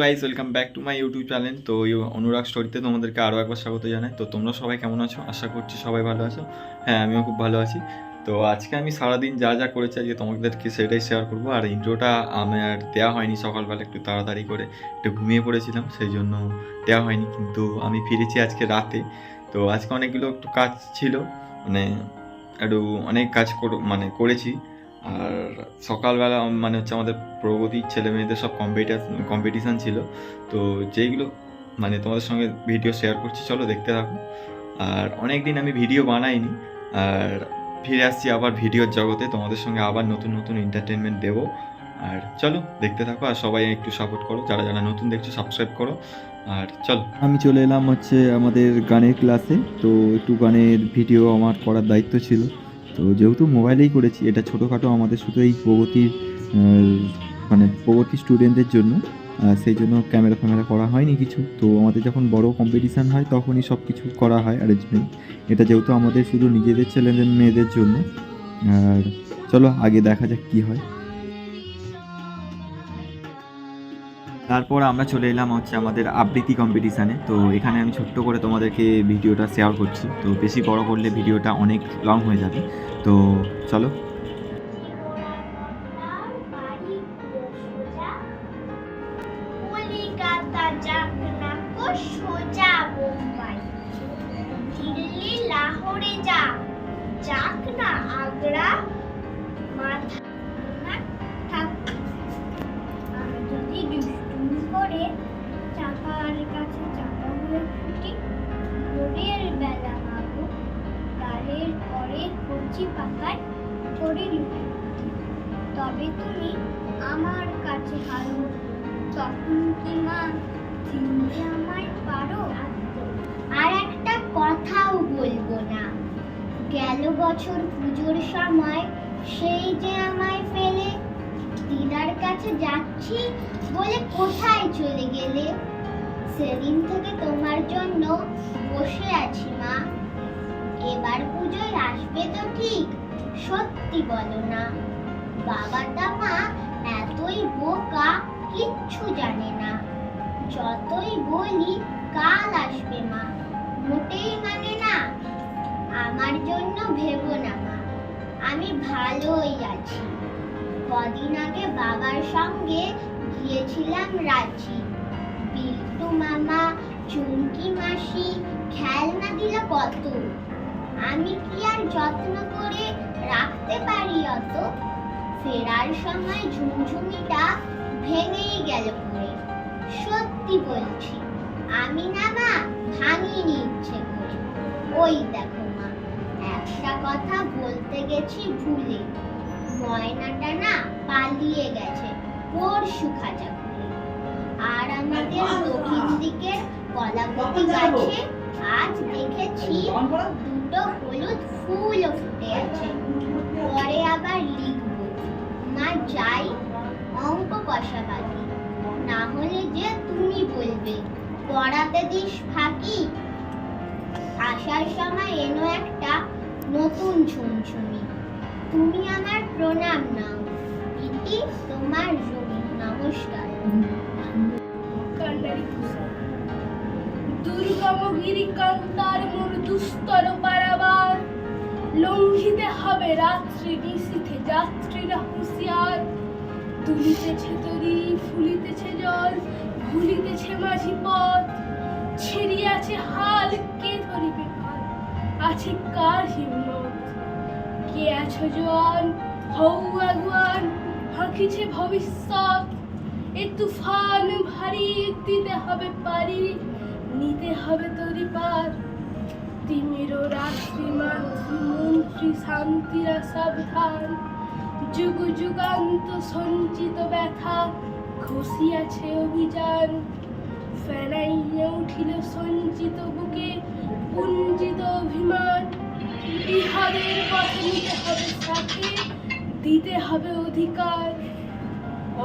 Guys, welcome back to my YouTube channel. তো অনুরাগ স্টোরিতে তোমাদেরকে আরও একবার স্বাগত জানাই। তো তোমরা সবাই কেমন আছো? আশা করছি সবাই ভালো আছো। হ্যাঁ, আমিও খুব ভালো আছি। তো আজকে আমি সারাদিন যা যা করেছি আজকে তোমাদেরকে সেটাই শেয়ার করবো। আর ইন্ট্রোটা আমার দেওয়া হয়নি, সকালবেলা একটু তাড়াতাড়ি করে একটু ঘুমিয়ে পড়েছিলাম, সেই জন্য দেওয়া হয়নি। কিন্তু আমি ফিরেছি আজকে রাতে। তো আজকে অনেকগুলো একটু কাজ ছিল, মানে একটু অনেক কাজ করেছি। আর সকালবেলা মানে হচ্ছে আমাদের প্রগতির ছেলে মেয়েদের সব কম্পিটিশান ছিল। তো যেইগুলো মানে তোমাদের সঙ্গে ভিডিও শেয়ার করছি, চলো দেখতে থাকো। আর অনেক দিন আমি ভিডিও বানাইনি, আর ফিরে আসছি আবার ভিডিওর জগতে। তোমাদের সঙ্গে আবার নতুন নতুন এন্টারটেনমেন্ট দেবো। আর চলো দেখতে থাকো, আর সবাই একটু সাপোর্ট করো, যারা যারা নতুন দেখছো সাবস্ক্রাইব করো। আর চলো, আমি চলে এলাম আমাদের গানের ক্লাসে। তো একটু গানের ভিডিও আমার করার দায়িত্ব ছিল। তো যেহেতু মোবাইলেই করেছি, এটা ছোটোখাটো আমাদের শুধু এই প্রগতি স্টুডেন্টদের জন্য, সেই জন্য ক্যামেরা করা হয়নি কিছু। তো আমাদের যখন বড় কম্পিটিশান হয় তখনই সব কিছু করা হয় অ্যারেঞ্জমেন্ট। এটা যেহেতু আমাদের শুধু নিজেদের ছেলেদের মেয়েদের জন্য। আর চলো আগে দেখা যাক কী হয়। তারপর আমরা চলে এলাম আমাদের আবৃত্তি কম্পিটিশানে। তো এখানে আমি ছোট্ট করে তোমাদেরকে ভিডিওটা শেয়ার করছি। তো বেশি বড় করলে ভিডিওটা অনেক লং হয়ে যাবে। তো চলো। লাহোরে যাক না আগ্রা, মাথা যদি দুষ্টুমি করে চাপার কাছে চাপা হয়ে ফুটি, ভোরের বেলা মাগো ডালের পরে কচি পাকায় করে লুটি, তবে তুমি আমার কাছে হারো, তখন কি মা চিনতে আমায় পারো? আর একটা কথাও বলবো না, গেল বছর পুজোর সময় সেই যে আমায় ফেলে দিদার কাছে যাচ্ছি বলে কোথায় চলে গেলে। সেদিন থেকে তোমার জন্য বসে আছি মা, এবার পুজোয় আসবে তো ঠিক? সত্যি বলো না। বাবাটা মা এতই বোকা, কিচ্ছু জানে না। যতই বলি কাল আসবে মা, মোটেই মানে না। আমার জন্য ভেবো না মা, আমি ভালোই আছি। কদিন আগে বাবার সঙ্গে গিয়েছিলাম রাঁচি। বিল্টু মামা, চুমকি মাসি খেলনা দিল কত, আমি কি আর যত্ন করে রাখতে পারি অত? ফেরার সময় ঝুমঝুমিটা ভেঙেই গেল পড়ে। সত্যি বলছি, আমি না মা ভাঙিনি ইচ্ছে করে। ওই দেখো মা, একটা কথা বলতে গেছি ভুলে, ময়নাটা না পালিয়ে গেছে পরশু খাঁচা খুলে। আর আমাদের দক্ষিণ দিকের কলাপতি গাছে আজ দেখেছি দুটো হলুদ ফুলও ফুটে আছে। পরে আবার লিখবো, মা যাই অঙ্ক কষা বাকি, না হলে যে তুমি বলবে পড়াতে দিস ফাঁকি। আসার সময় এনো একটা নতুন ঝুমঝুমি, তুমি আমার প্রণাম নাও, ইতি তোমার জমি। নমস্কার। দুর্গমগিরি কান্তার মোর দুস্তর পারাবার, লঙ্ঘিতে হবে রাত্রি নিশীথে যাত্রীরা হুঁশিয়ার। দুলিতেছে তরি, ফুলিতেছে জল, ভুলিতেছে মাঝি পথ, ছিড়িয়াছে হাল, কে ধরিবে কাল, আছে কার হিম্মত? কে আছো জোয়ান, হও আগুয়ান, হাঁকিছে ভবিষ্যৎ। এ তুফান ভারী, দিতে হবে পারি, নিতে হবে তরি পার। তিমিরও রাত্রি মন্ত্রী শান্তিরা সাবধান, যুগ যুগান্ত সঞ্চিত ব্যথা ঘষিয়াছে অভিযান। ফেনাইয়া উঠিল সঞ্চিত বুকে পুঞ্জিত অভিমান, ইহাদের পথে নিতে হবে সাথে, দিতে হবে অধিকার।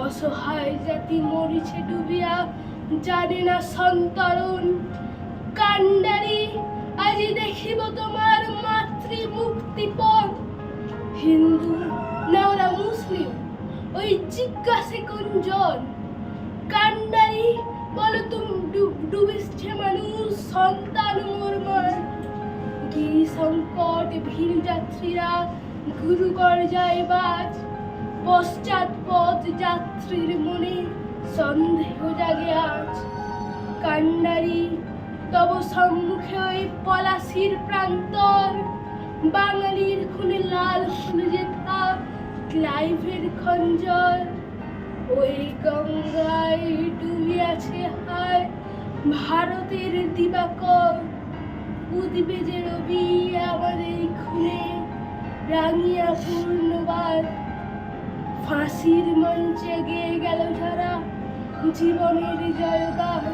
অসহায় জাতি মরিছে ডুবিয়া, জানে না সন্তরণ। কান্ডারি আজি দেখিব তোমার মাতৃ মুক্তিপণ। হিন্দু না ওরা মুসলিম, ওই জিজ্ঞাসে কোনজন? কান্ডারি বলো তুমি ডুবিছে মানুষ সন্তান মোরমার গিরি সংকট ভিড় যাত্রীরা গুরুকর যায় বাজ পশ্চাৎপদ যাত্রীর মনে সন্দেহ জাগে আজ কান্ডারি তব সম্মুখে ওই পলাশির প্রান্তর বাঙালির খুনে লাল হল যেথা ক্লাইভের খঞ্জর ওই গঙ্গায় ডুবিয়াছে হায় ভারতের দিবাকর উদিবে যে রবি আমাদের খুনে রাঙিয়া পূর্ণবার ফাঁসির মঞ্চে গেয়ে গেল যারা জীবনের জয়গান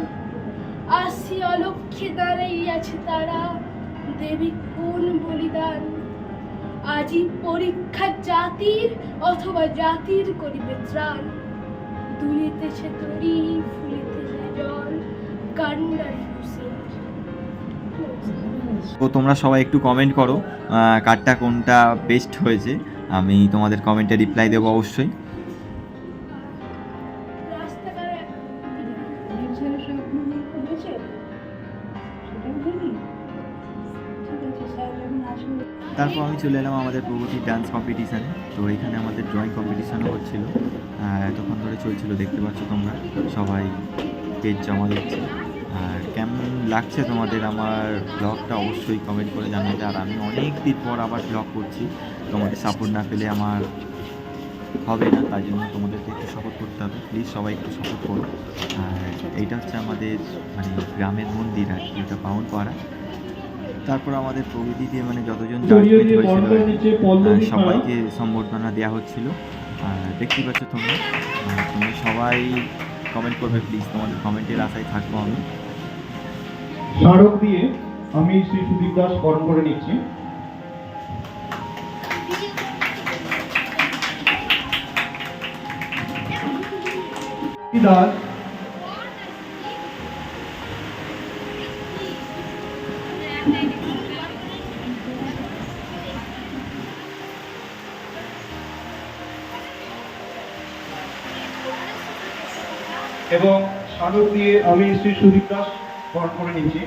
আসি অলক্ষ্যে দাঁড়াইয়াছে তারা দেবী কোন বলিদান আজি পরীক্ষা জাতির অথবা জাতির করিবে ত্রাণ দুলিতেছে তরি ফুলিতেছে জল কান্ডারি হুসেন। তো তোমরা সবাই একটু কমেন্ট করো কারটা কোনটা বেস্ট হয়েছে, আমি তোমাদের কমেন্টে রিপ্লাই দেবো অবশ্যই। তারপর আমি চলে এলাম আমাদের প্রগতি ডান্স কম্পিটিশানে। তো এখানে আমাদের ড্রয়িং কম্পিটিশানও হচ্ছিল, এতক্ষণ ধরে চলছিল, দেখতে পাচ্ছ তোমরা সবাই পেজ জমা দিচ্ছে। আর কেমন লাগছে তোমাদের আমার ব্লগটা অবশ্যই কমেন্ট করে জানাবে। আর আমি অনেক দিন পর আবার ব্লগ করছি, তোমাদের সাপোর্ট না পেলে আমার হবে না, তাই জন্য তোমাদেরকে একটু সাপোর্ট করতে হবে, প্লিজ সবাই একটু সাপোর্ট করো। আর এইটা হচ্ছে আমাদের মানে গ্রামের মন্দির আর কি, এটা পাউনপাড়া। তারপর আমাদের প্রগতিতে মানে যতজন জাজমেন্ট হয়েছিল সবাইকে সম্বর্ধনা দেওয়া হচ্ছিল। আর দেখতে পাচ্ছ তোমরা সবাই কমেন্ট করবে প্লিজ, তোমাদের কমেন্টের আশায় থাকবো আমি। স্মারক দিয়ে আমি শ্রী সুদীপ দাস বরণ করে নিচ্ছি। দাস এবং স্মারক দিয়ে আমি শ্রী সুদীপ দাস বরণ করে নিচ্ছি।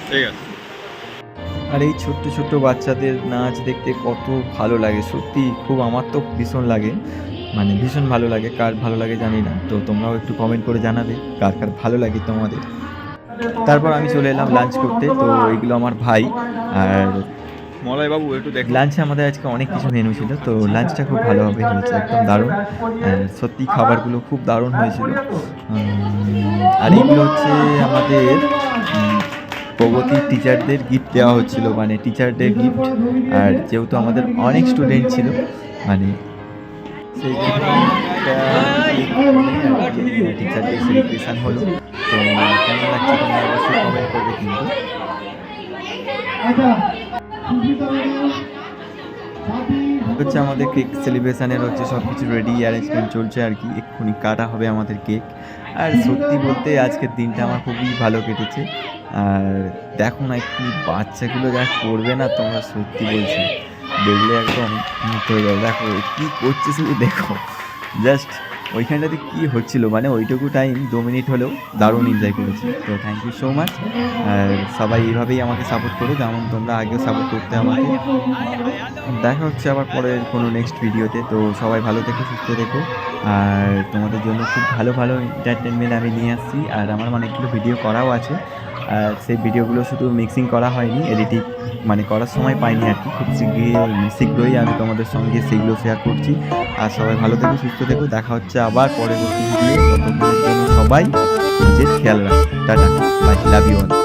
ঠিক আছে। আর এই ছোট্ট ছোট্ট বাচ্চাদের নাচ দেখতে কত ভালো লাগে, সত্যি খুব, আমার তো ভীষণ লাগে, মানে ভীষণ ভালো লাগে। কার ভালো লাগে জানি না, তো তোমরাও একটু কমেন্ট করে জানাবে কার কার ভালো লাগে তোমাদের। তারপর আমি চলে এলাম লাঞ্চ করতে। তো এইগুলো আমার ভাই। আর মলয় বাবু একটু দেখ, লাঞ্চে আমাদের আজকে অনেক কিছু মেনু ছিল, তো লাঞ্চটা খুব ভালোভাবে হয়েছে, একদম দারুণ। সত্যি খাবারগুলো খুব দারুণ হয়েছিল। আর এইগুলো হচ্ছে আমাদের প্রগতি টিচারদের গিফট দেওয়া হচ্ছিল, মানে টিচারদের গিফট। আর যেহেতু আমাদের অনেক স্টুডেন্ট ছিল, মানে সেই জন্য টিচারদের সেলিব্রেশন হলো। তো কেমন লাগছে তোমরা অবশ্যই কমেন্ট করবে কিন্তু। হচ্ছে আমাদের কেক সেলিব্রেশনের হচ্ছে সব কিছু রেডি, অ্যারেঞ্জমেন্ট চলছে আর কি, এক্ষুনি কাটা হবে আমাদের কেক। আর সত্যি বলতে আজকের দিনটা আমার খুবই ভালো কেটেছে। আর দেখো না কি বাচ্চাগুলো যা করবে না, তোমরা সত্যি বলছি দেখলে একদম মুক্ত হয়ে যাবে। দেখো কী করছে শুধু দেখো, জাস্ট ওইখানটাতে কী হচ্ছিল, মানে ওইটুকু টাইম 2 মিনিট হলেও দারুণ এনজয় করেছি। তো থ্যাংক ইউ সো মাচ। আর সবাই এইভাবেই আমাকে সাপোর্ট করো, যেমন তোমরা আগেও সাপোর্ট করতে আমাকে। দেখা হচ্ছে আবার পরের কোনো নেক্সট ভিডিওতে। তো সবাই ভালো থেকো, সুস্থ থেকো। আর তোমাদের জন্য খুব ভালো ভালো এন্টারটেনমেন্ট আমি নিয়ে আসছি। আর আমার অনেকগুলো ভিডিও করাও আছে, আর সেই ভিডিওগুলো শুধু মিক্সিং করা হয়নি, এডিটিং মানে করার সময় পাইনি আর কি। খুব শীঘ্রই আমি তোমাদের সঙ্গে সেগুলো শেয়ার করছি। আর সবাই ভালো থেকো, সুস্থ থেকো। দেখা হচ্ছে আবার পরবর্তী ভিডিও। ততক্ষণের জন্য সবাই নিজের খেয়াল রাখো। Tata, bye, love you all.